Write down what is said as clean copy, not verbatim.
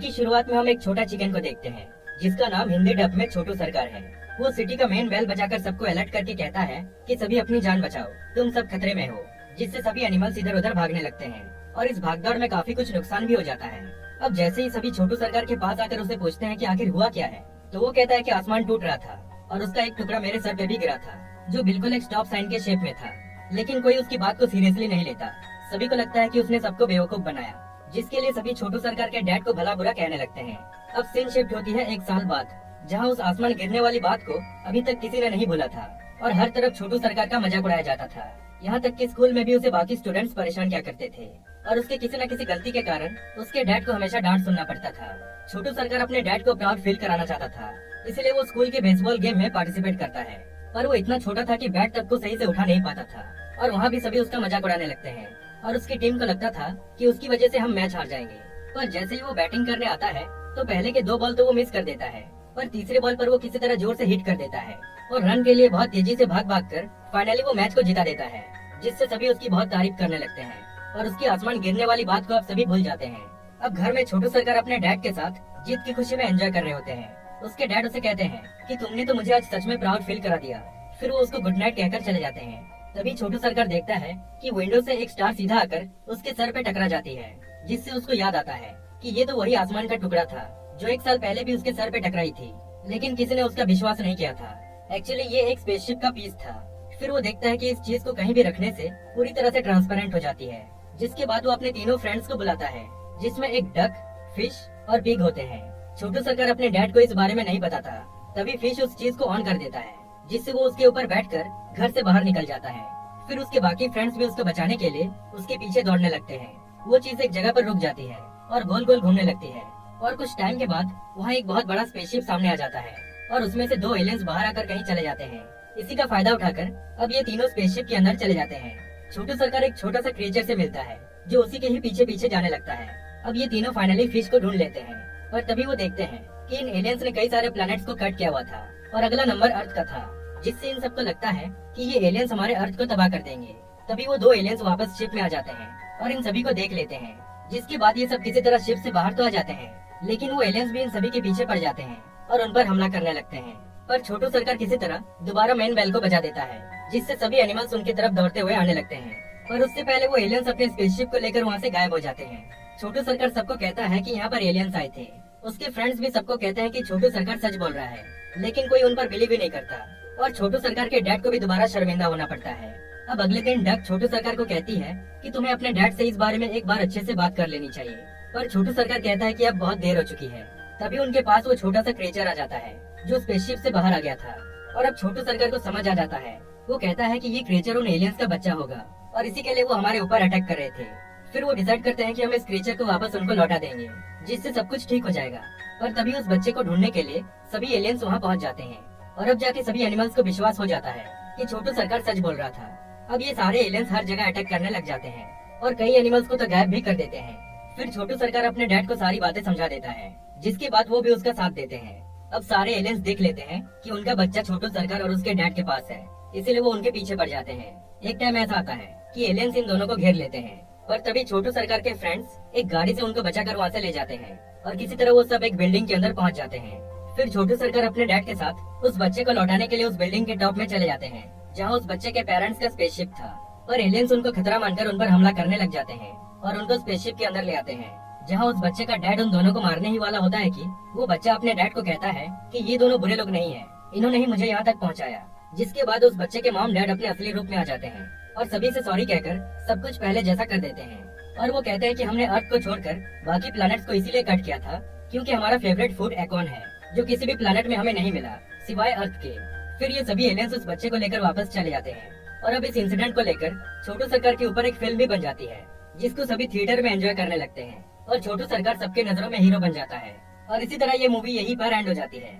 की शुरुआत में हम एक छोटा चिकन को देखते हैं जिसका नाम हिंदी डब में छोटू सरकार है। वो सिटी का मेन बेल बजाकर सबको अलर्ट करके कहता है कि सभी अपनी जान बचाओ, तुम सब खतरे में हो। जिससे सभी एनिमल्स इधर उधर भागने लगते हैं और इस भागदौड़ में काफी कुछ नुकसान भी हो जाता है। अब जैसे ही सभी छोटू सरकार के पास आकर उसे पूछते हैं कि आखिर हुआ क्या है, तो वो कहता है कि आसमान टूट रहा था और उसका एक टुकड़ा मेरे सर पे भी गिरा था, जो बिल्कुल एक स्टॉप साइन के शेप में था। लेकिन कोई उसकी बात को सीरियसली नहीं लेता। सभी को लगता है कि उसने सबको बेवकूफ बनाया, जिसके लिए सभी छोटू सरकार के डैड को भला बुरा कहने लगते हैं। अब सीन शिफ्ट होती है एक साल बाद, जहाँ उस आसमान गिरने वाली बात को अभी तक किसी ने नहीं भूला था और हर तरफ छोटू सरकार का मजाक उड़ाया जाता था। यहाँ तक कि स्कूल में भी उसे बाकी स्टूडेंट्स परेशान किया करते थे और उसके किसी न किसी गलती के कारण उसके डैड को हमेशा डांट सुनना पड़ता था। छोटू सरकार अपने डैड को प्राउड फील कराना चाहता था, इसलिए वो स्कूल के बेसबॉल गेम में पार्टिसिपेट करता है। पर वो इतना छोटा था कि बैट तक को सही से उठा नहीं पाता था और वहाँ भी सभी उसका मजाक उड़ाने लगते हैं और उसकी टीम को लगता था कि उसकी वजह से हम मैच हार जाएंगे। पर जैसे ही वो बैटिंग करने आता है तो पहले के 2 बॉल तो वो मिस कर देता है, पर तीसरे बॉल पर वो किसी तरह जोर से हिट कर देता है और रन के लिए बहुत तेजी से भाग कर फाइनली वो मैच को जिता देता है, जिससे सभी उसकी बहुत तारीफ करने लगते हैं और उसकी आसमान गिरने वाली बात को अब सभी भूल जाते हैं। अब घर में छोटू सरकार अपने डैड के साथ जीत की खुशी में एंजॉय कर रहे होते हैं। उसके डैड उसे कहते हैं कि तुमने तो मुझे आज सच में प्राउड फील करा दिया। फिर वो उसको गुड नाइट कहकर चले जाते हैं। तभी छोटू सरकार देखता है कि विंडो से एक स्टार सीधा आकर उसके सर पे टकरा जाती है, जिससे उसको याद आता है कि ये तो वही आसमान का टुकड़ा था जो 1 साल पहले भी उसके सर पे टकराई थी, लेकिन किसी ने उसका विश्वास नहीं किया था। एक्चुअली ये एक स्पेसशिप का पीस था। फिर वो देखता है कि इस चीज को कहीं भी रखने से पूरी तरह से ट्रांसपेरेंट हो जाती है, जिसके बाद वो अपने तीनों फ्रेंड्स को बुलाता है, जिसमें एक डक, फिश और पिग होते हैं। छोटू सरकार अपने डैड को इस बारे में नहीं बताता। तभी फिश उस चीज को ऑन कर देता है, जिससे वो उसके ऊपर बैठकर घर से बाहर निकल जाता है। फिर उसके बाकी फ्रेंड्स भी उसको बचाने के लिए उसके पीछे दौड़ने लगते हैं। वो चीज एक जगह पर रुक जाती है और गोल गोल घूमने लगती है और कुछ टाइम के बाद वहाँ एक बहुत बड़ा स्पेसशिप सामने आ जाता है और उसमें से 2 एलियंस बाहर आकर कहीं चले जाते हैं। इसी का फायदा उठाकर अब ये तीनों स्पेसशिप के अंदर चले जाते हैं। छोटू सरकार एक छोटा सा क्रिएचर से मिलता है जो उसी के ही पीछे पीछे जाने लगता है। अब ये तीनों फाइनली फिश को ढूंढ लेते हैं और तभी वो देखते हैं कि इन एलियंस ने कई सारे प्लैनेट्स को कट किया हुआ था और अगला नंबर अर्थ का था, जिससे इन सबको लगता है कि ये एलियंस हमारे अर्थ को तबाह कर देंगे। तभी वो 2 एलियंस वापस शिप में आ जाते हैं और इन सभी को देख लेते हैं, जिसके बाद ये सब किसी तरह शिप से बाहर तो आ जाते हैं, लेकिन वो एलियंस भी इन सभी के पीछे पड़ जाते हैं और उन पर हमला करने लगते हैं। पर छोटू सरकार किसी तरह दोबारा मेन बेल को बजा देता है, जिससे सभी एनिमल्स उनकी तरफ दौड़ते हुए आने लगते हैं। पर उससे पहले वो एलियंस अपने स्पेसशिप को लेकर वहाँ से गायब हो जाते हैं। छोटू सरकार सबको कहता है कि यहाँ पर एलियंस आए थे। उसके फ्रेंड्स भी सबको कहते हैं कि छोटू सरकार सच बोल रहा है, लेकिन कोई उन पर बिलीव ही नहीं करता और छोटू सरकार के डैड को भी दोबारा शर्मिंदा होना पड़ता है। अब अगले दिन डक छोटू सरकार को कहती है कि तुम्हें अपने डैड से इस बारे में एक बार अच्छे से बात कर लेनी चाहिए, पर छोटू सरकार कहता है कि अब बहुत देर हो चुकी है। तभी उनके पास वो छोटा सा क्रिएचर आ जाता है जो स्पेसशिप से बाहर आ गया था और अब छोटू सरकार को समझ आ जाता है। वो कहता है कि ये क्रिएचर उन एलियंस का बच्चा होगा और इसी के लिए वो हमारे ऊपर अटैक कर रहे थे। फिर वो डिसाइड करते हैं कि हम इस क्रिएचर को वापस उनको लौटा देंगे, जिससे सब कुछ ठीक हो जाएगा। पर तभी उस बच्चे को ढूंढने के लिए सभी एलियंस वहाँ पहुँच जाते हैं और अब जाके सभी एनिमल्स को विश्वास हो जाता है कि छोटू सरकार सच बोल रहा था। अब ये सारे एलियंस हर जगह अटैक करने लग जाते हैं और कई एनिमल्स को तो गायब भी कर देते हैं। फिर छोटू सरकार अपने डैड को सारी बातें समझा देता है, जिसके बाद वो भी उसका साथ देते हैं। अब सारे एलियंस देख लेते हैं कि उनका बच्चा छोटू सरकार और उसके डैड के पास है, इसीलिए वो उनके पीछे पड़ जाते हैं। एक टाइम ऐसा आता है कि एलियंस इन दोनों को घेर लेते हैं, पर तभी छोटू सरकार के फ्रेंड्स एक गाड़ी से उनको बचाकर वहाँ से ले जाते हैं और किसी तरह वो सब एक बिल्डिंग के अंदर पहुँच जाते हैं। फिर छोटू सरकार अपने डैड के साथ उस बच्चे को लौटाने के लिए उस बिल्डिंग के टॉप में चले जाते हैं, जहाँ उस बच्चे के पेरेंट्स का स्पेसशिप था। पर एलियंस उनको खतरा मानकर उन पर हमला करने लग जाते हैं और उनको स्पेसशिप के अंदर ले आते हैं, जहाँ उस बच्चे का डैड उन दोनों को मारने ही वाला होता है कि वो बच्चा अपने डैड को कहता है कि ये दोनों बुरे लोग नहीं है, इन्होंने ही मुझे यहाँ तक पहुँचाया। जिसके बाद उस बच्चे के मॉम डैड अपने असली रूप में आ जाते हैं और सभी से सॉरी कहकर सब कुछ पहले जैसा कर देते हैं और वो कहते हैं कि हमने अर्थ को छोड़कर बाकी प्लैनेट्स को इसीलिए कट किया था क्योंकि हमारा फेवरेट फूड एकॉर्न है, जो किसी भी प्लैनेट में हमें नहीं मिला सिवाय अर्थ के। फिर ये सभी एलियंस उस बच्चे को लेकर वापस चले जाते हैं और अब इस इंसिडेंट को लेकर छोटू सरकार के ऊपर एक फिल्म भी बन जाती है, जिसको सभी थिएटर में एंजॉय करने लगते हैं और छोटू सरकार सबके नजरों में हीरो बन जाता है। और इसी तरह ये मूवी यहीं पर एंड हो जाती है।